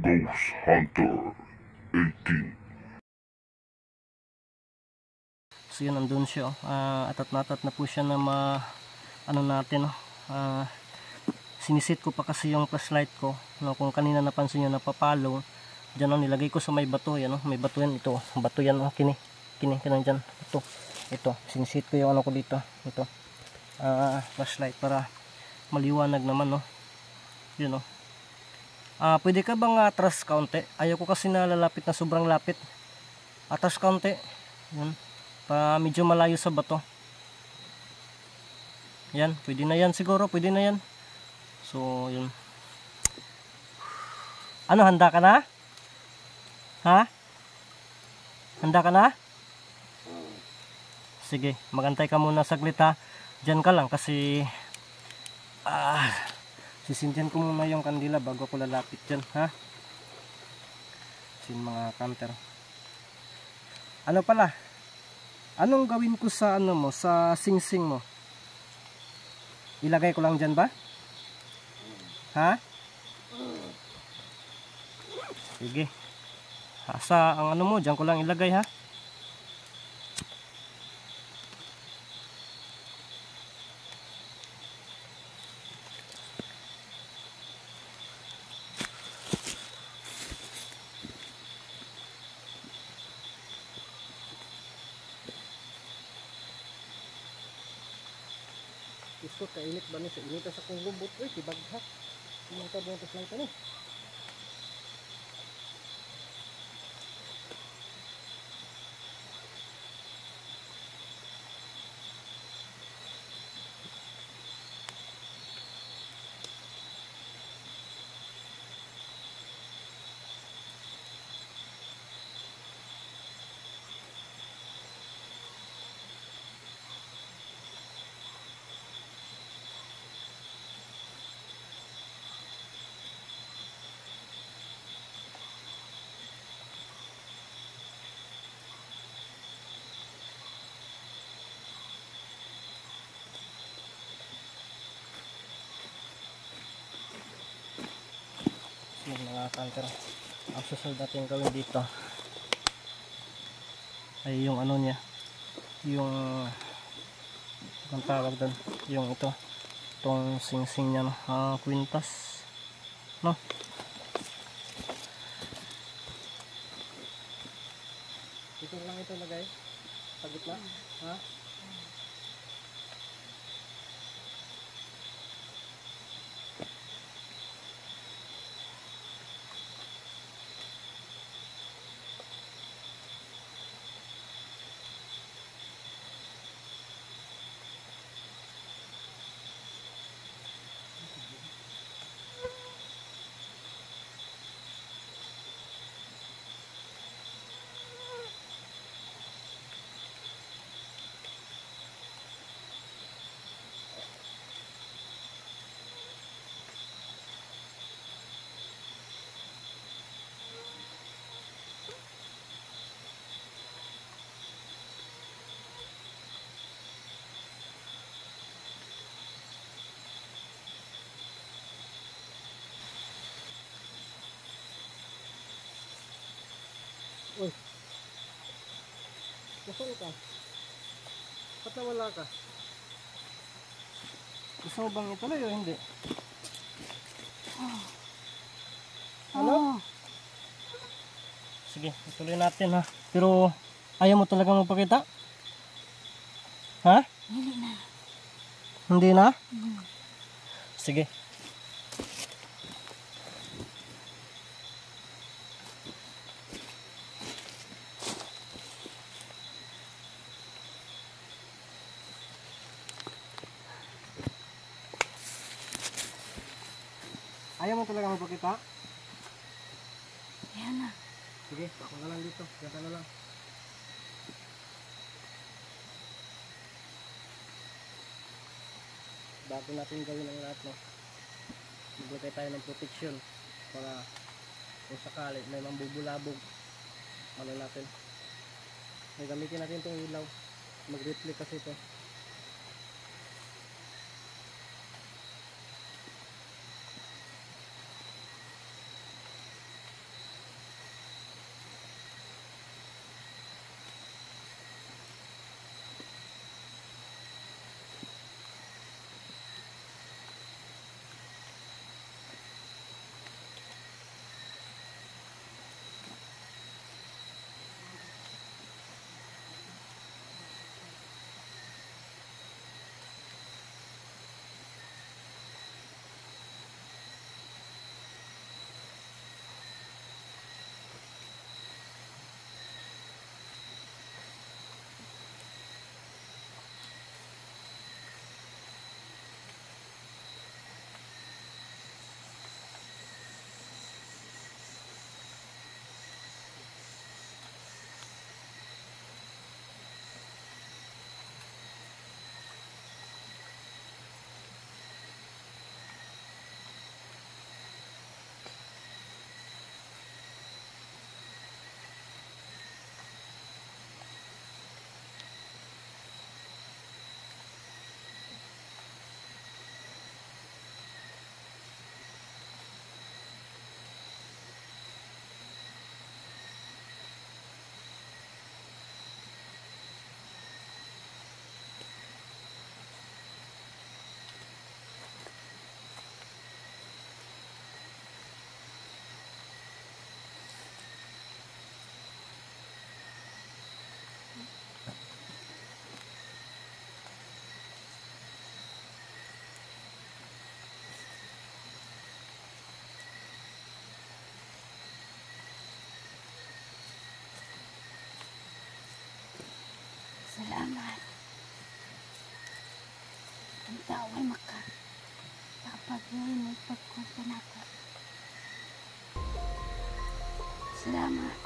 Ghost Hunter 18. So yun, nandun siya. Atat na po siya na ano natin. Sinisit ko pa kasi yung flashlight ko. No, kung kanina napansin nyo napapalo. Diyan nilagay ko sa may bato. Yan, may bato yan. Ito. Bato yan. Kini dyan. Ito. Sinisit ko yung ano ko dito. Ito. Flashlight para maliwanag naman. No? Yun. Pwede ka bang atras kaunti? Ayaw ko kasi nalalapit na sobrang lapit. Atras kaunti. Yun. Medyo malayo sa bato. Yan. Pwede na yan siguro. Pwede na yan. So, yun. Ano, handa ka na? Ha? Handa ka na? Sige, magantay ka muna saglit ha. Diyan ka lang kasi sisindihan ko muna yung kandila bago ako lalapit dyan, ha? Sin mga counter. Ano pala? Anong gawin ko sa ano mo, sa singsing mo? Ilagay ko lang dyan ba? Ha? Sige. Sa ang ano mo, dyan ko lang ilagay ha. Gusto kainit ba ni sa init sa kong lubot oy tibaghat. Yung tabuntos lang ito ni. Yung mga counter. Ang susunod natin gawin dito ay yung ano niya, yung ang tawag doon, yung itong singsing niya, no? Kwintas, no? Ito lang ito lagay sa gitna, ha? Uy, nasaan ka? Ba't nawala ka? Gusto mo bang ituloy o hindi? Ano? Sige, ituloy natin ha. Pero ayaw mo talaga magpakita? Ha? Hindi na. Hindi na? Sige. Ayaw mo talaga magpakita? Ayan na. Sige, ako na lang dito. Gata na lang. Bago natin gawin ang lahat, no? Maglagay tayo ng protection para kung sakali may mambubulabog, ano natin. May gamitin natin itong ilaw. Mag-reflect kasi ito. Ang tao ay maka. Dapat ngayon may pagkuhan ako. Salamat.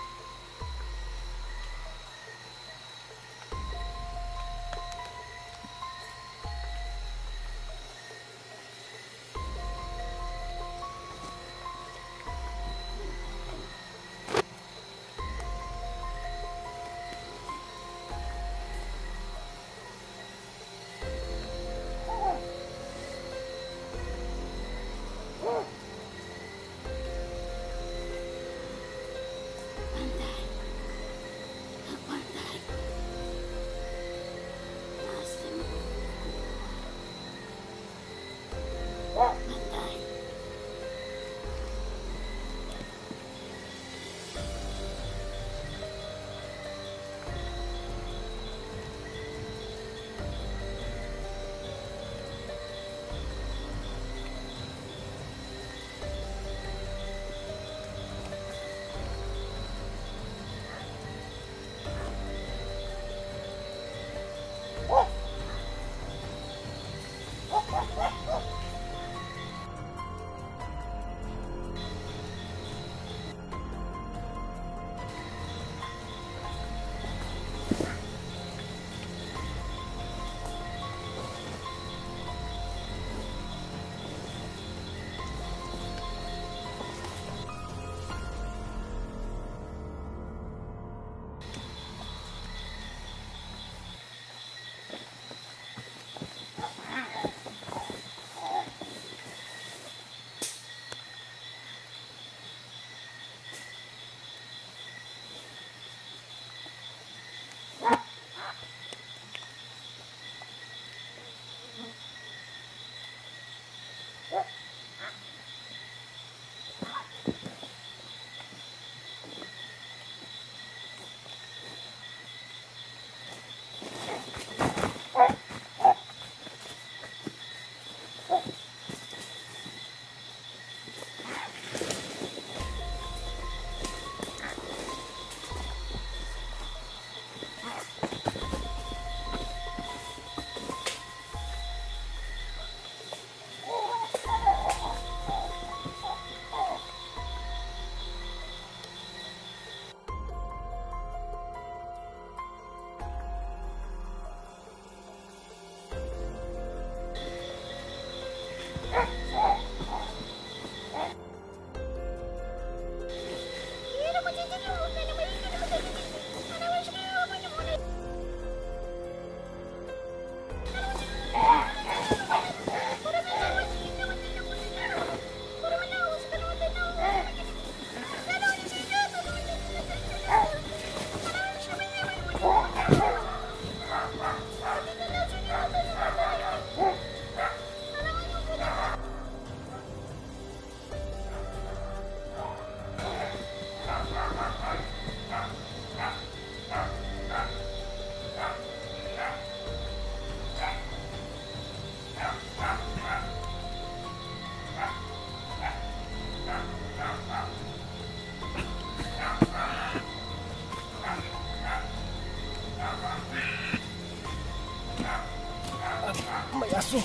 May aso.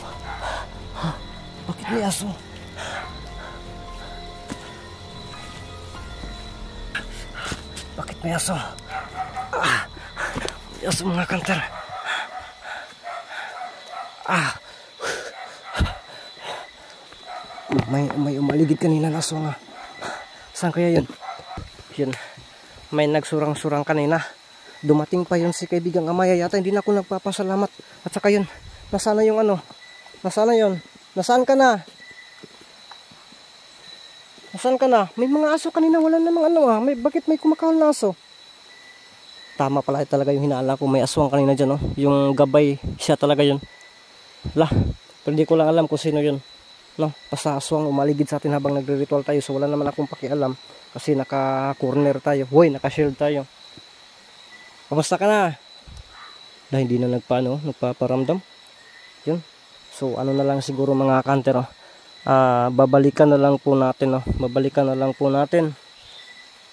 Bakit may aso? Bakit may aso? May aso mga kanter. May umaligid kanina na aso nga. Saan kaya yun? Yun. May nagsurang-surang kanina. Dumating pa yun si kaibigang Amaya. Yata hindi na ako nagpapasalamat. At saka yun. Nasaan na yung ano? Nasaan na yun? Nasaan ka na? Nasaan ka na? May mga aso kanina. Wala namang ano ah. Bakit may kumakahol na aso? Tama pala talaga yung hinala ko. May aswang kanina dyan oh. Yung gabay. Siya talaga yun. Lah. Pero hindi ko lang alam kung sino yun. No, basta aswang umaligid sa atin habang nagre-ritual tayo. So wala naman akong pakialam kasi naka-corner tayo. Hoy, naka-shield tayo. Kamusta ka na? Dahil hindi na nagpaparamdam. Yun. So ano na lang siguro mga kanter. Babalikan na lang po natin. Babalikan na lang po natin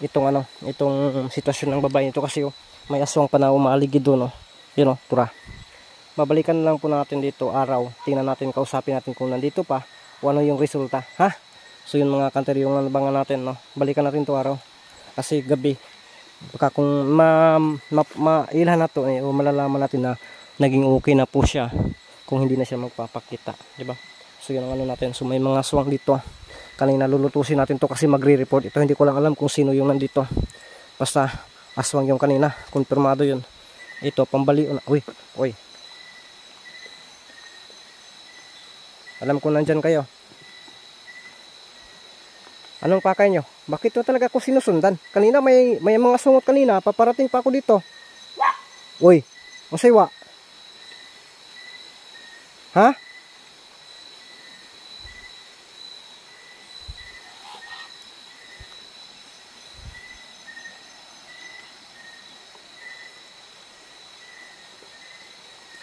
itong itong sitwasyon ng babae ito kasi may aswang pa na umaligid doon. Yun tura. babalikan na lang po natin dito araw. Tingnan natin, kausapin natin kung nandito pa o ano yung resulta, ha? So yun mga kanter, yung nabangan natin, no? Balikan natin to araw kasi gabi baka kung mailan na to o malalaman natin na naging okay na po siya kung hindi na siya magpapakita, di ba? So yun ang ano natin. So may mga swang dito, kanina lulutusin natin to kasi magre-report ito. Hindi ko lang alam kung sino yung nandito, basta aswang yung kanina, kumpirmado yun. Ito pambaliw na. Uy, uy, alam ko nandyan kayo. Anong pakay nyo? Bakit to talaga ako sinusundan? Kanina may mga sungot kanina, paparating pa ako dito. Uy, masaywa. Ha?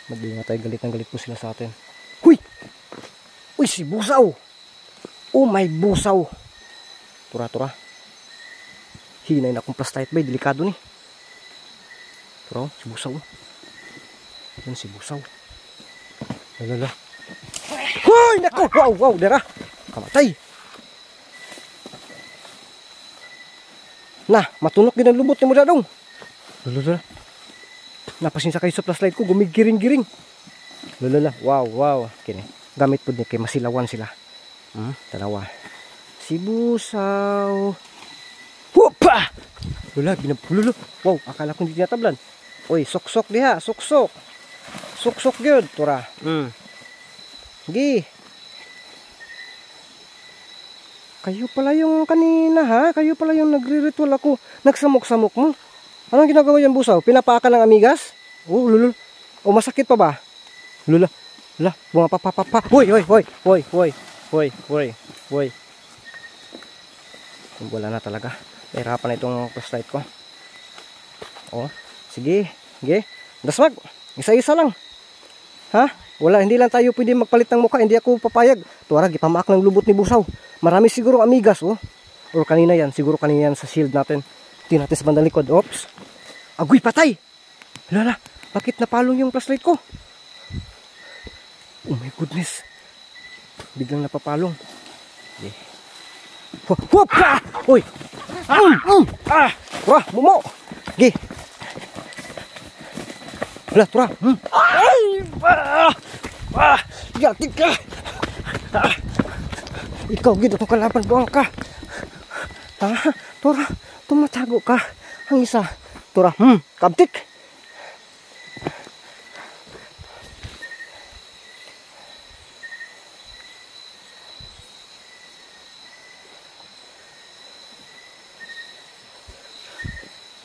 Mag-ingat tayo, galit ng galit po sila sa atin. Huy! Uy, si Busaw! Oh my Busaw! Tura. Hinay na akong flashlight ba, delikado ni. Tura, si Busaw. Yan si Busaw. Lala. Hoy, nako! Wow, dera. Kamatay. Nah, matunok din ang lubot ni mo dadong. Lala. Napasinsa kayo sa flashlight ko, gumigiring-giring. Lala. Wow. Kini. Gamit po ni kay masilawan sila. Dalawa. Si Busaw. Hopa! Lala, binabulolo. Wow, akala ko hindi natablan. Oy, sok-sok diha, sok-sok. Sok-sok gyud, tura. Gi. Kayo pala yung kanina, ha? Kayo pala yung nagre-ritual ako. Nagsamok-samok mo. Anong ginagawa yan, Busaw? Pinapaka ng amigas? Oh, lulul. O masakit pa ba? Lula. La, bunga pa. Hoy. Wala na talaga. Hirapan na itong flashlight ko. Oh, sige. Daswag. Isa-isa lang. Ha? Wala, hindi lang tayo pwede magpalit ng mukha. Hindi ako papayag. Tuwara, gipamak ng lubot ni Busaw. Marami siguro amigas, oh. Or kanina yan. Siguro kanina yan sa shield natin. Tingnan natin sa bandang likod. Oops. Agoy, patay! Lala, bakit napalong yung flashlight ko? Oh my goodness. Biglang napapalong. Okay. Wapa! Uy! Tura, mumo! Okay. Wala, tura. Yatik ka! Ikaw, gid ako kalaban doon ka. Tura, tumatago ka. Ang isa, tura, kabtik.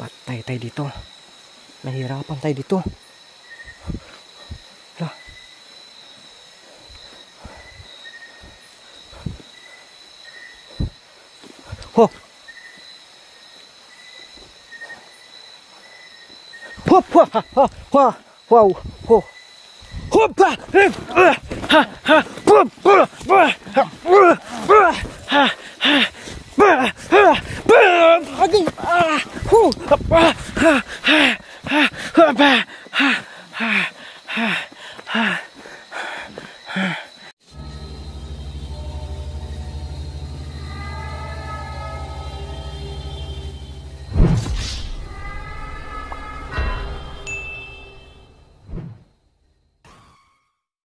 Patay tayo dito. Nahirapan tayo dito. Lah. Ho. Hop, wow, ho. Hoppa!